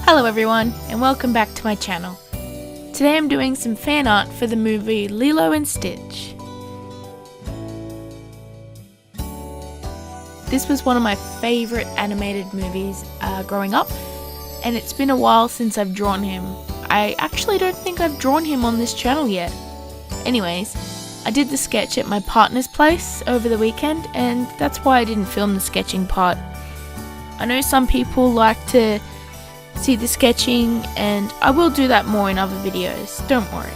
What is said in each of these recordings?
Hello everyone, and welcome back to my channel. Today I'm doing some fan art for the movie Lilo and Stitch. This was one of my favourite animated movies growing up, and it's been a while since I've drawn him. I actually don't think I've drawn him on this channel yet. Anyways, I did the sketch at my partner's place over the weekend, and that's why I didn't film the sketching part. I know some people like to see the sketching, and I will do that more in other videos, don't worry.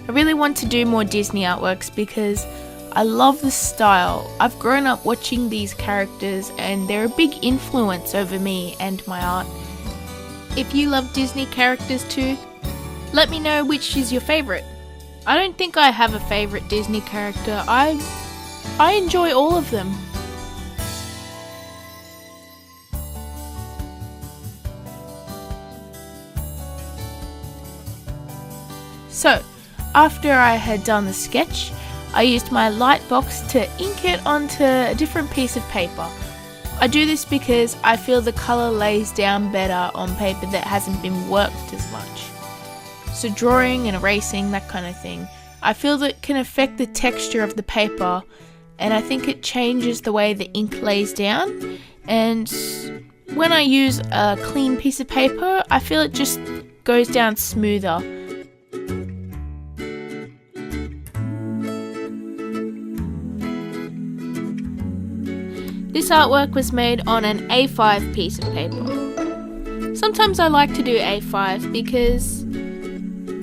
I really want to do more Disney artworks because I love the style. I've grown up watching these characters and they're a big influence over me and my art. If you love Disney characters too, let me know which is your favourite. I don't think I have a favourite Disney character. I enjoy all of them. So, after I had done the sketch, I used my Lightbox to ink it onto a different piece of paper. I do this because I feel the colour lays down better on paper that hasn't been worked as much. So drawing and erasing, that kind of thing, I feel that can affect the texture of the paper, and I think it changes the way the ink lays down, and when I use a clean piece of paper, I feel it just goes down smoother. This artwork was made on an A5 piece of paper. Sometimes I like to do A5 because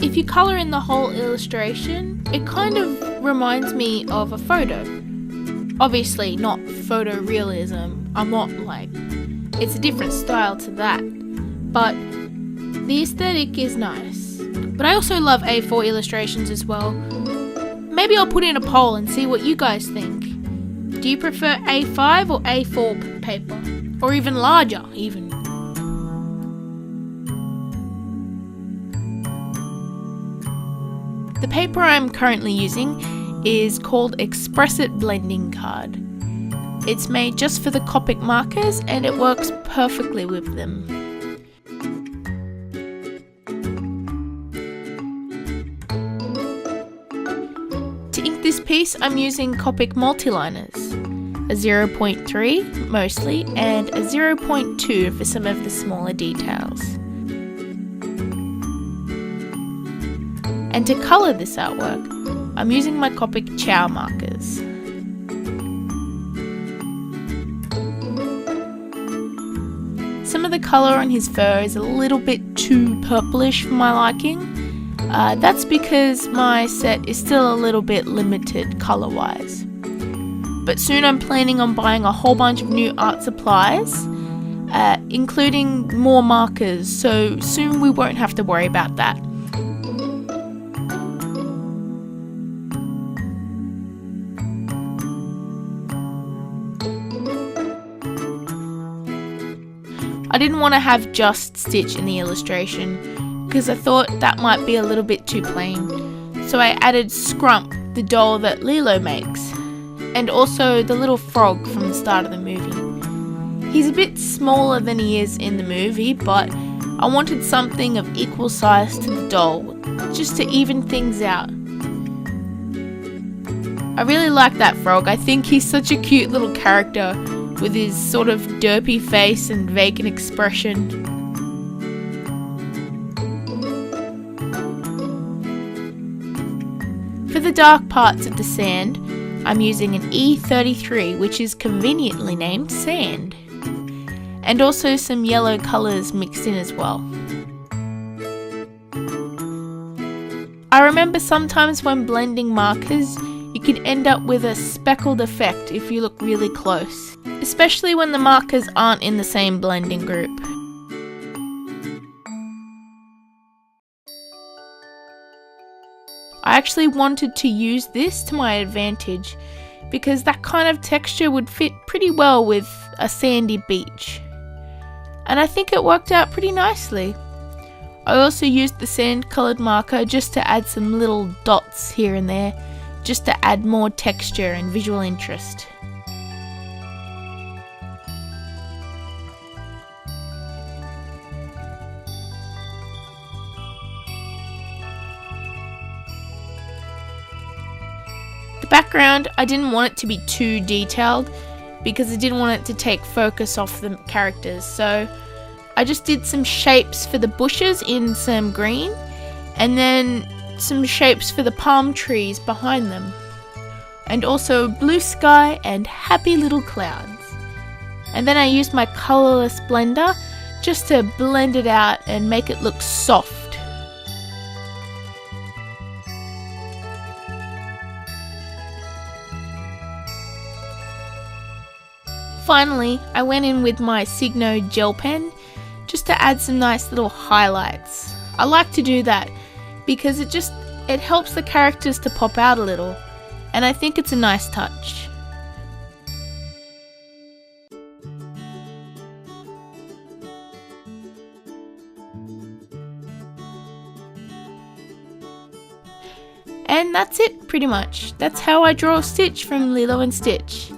if you colour in the whole illustration, it kind of reminds me of a photo. Obviously not photorealism, it's a different style to that, but the aesthetic is nice. But I also love A4 illustrations as well. Maybe I'll put in a poll and see what you guys think. Do you prefer A5 or A4 paper? Or even larger, even? The paper I'm currently using is called Express It Blending Card. It's made just for the Copic markers and it works perfectly with them. To ink this piece, I'm using Copic Multiliners, a 0.3 mostly and a 0.2 for some of the smaller details. And to colour this artwork, I'm using my Copic Ciao markers. Some of the colour on his fur is a little bit too purplish for my liking. That's because my set is still a little bit limited colour-wise. But soon I'm planning on buying a whole bunch of new art supplies, including more markers, so soon we won't have to worry about that. I didn't want to have just Stitch in the illustration because I thought that might be a little bit too plain. So I added Scrump, the doll that Lilo makes, and also the little frog from the start of the movie. He's a bit smaller than he is in the movie, but I wanted something of equal size to the doll, just to even things out. I really like that frog. I think he's such a cute little character with his sort of derpy face and vacant expression. For the dark parts of the sand, I'm using an E33, which is conveniently named Sand, and also some yellow colours mixed in as well. I remember sometimes when blending markers, you could end up with a speckled effect if you look really close, especially when the markers aren't in the same blending group. I actually wanted to use this to my advantage because that kind of texture would fit pretty well with a sandy beach. And I think it worked out pretty nicely. I also used the sand coloured marker just to add some little dots here and there, just to add more texture and visual interest. The background, I didn't want it to be too detailed because I didn't want it to take focus off the characters, so I just did some shapes for the bushes in some green and then some shapes for the palm trees behind them, and also blue sky and happy little clouds. And then I used my colorless blender just to blend it out and make it look soft. Finally, I went in with my Signo gel pen just to add some nice little highlights. I like to do that because it helps the characters to pop out a little, and I think it's a nice touch. And that's it pretty much. That's how I draw Stitch from Lilo and Stitch.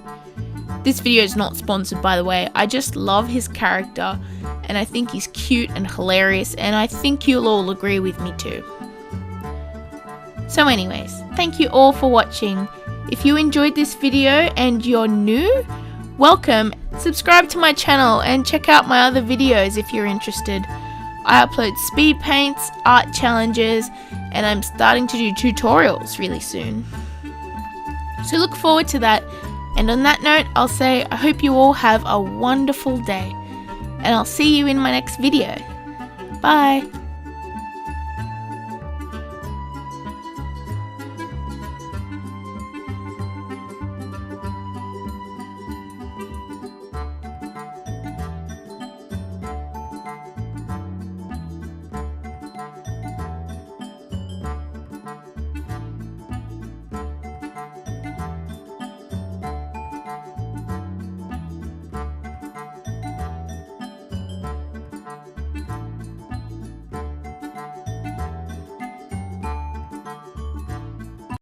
This video is not sponsored, by the way. I just love his character and I think he's cute and hilarious, and I think you'll all agree with me too. So anyways, thank you all for watching. If you enjoyed this video and you're new, welcome. Subscribe to my channel and check out my other videos if you're interested. I upload speed paints, art challenges, and I'm starting to do tutorials really soon. So look forward to that. And on that note, I'll say I hope you all have a wonderful day, and I'll see you in my next video. Bye!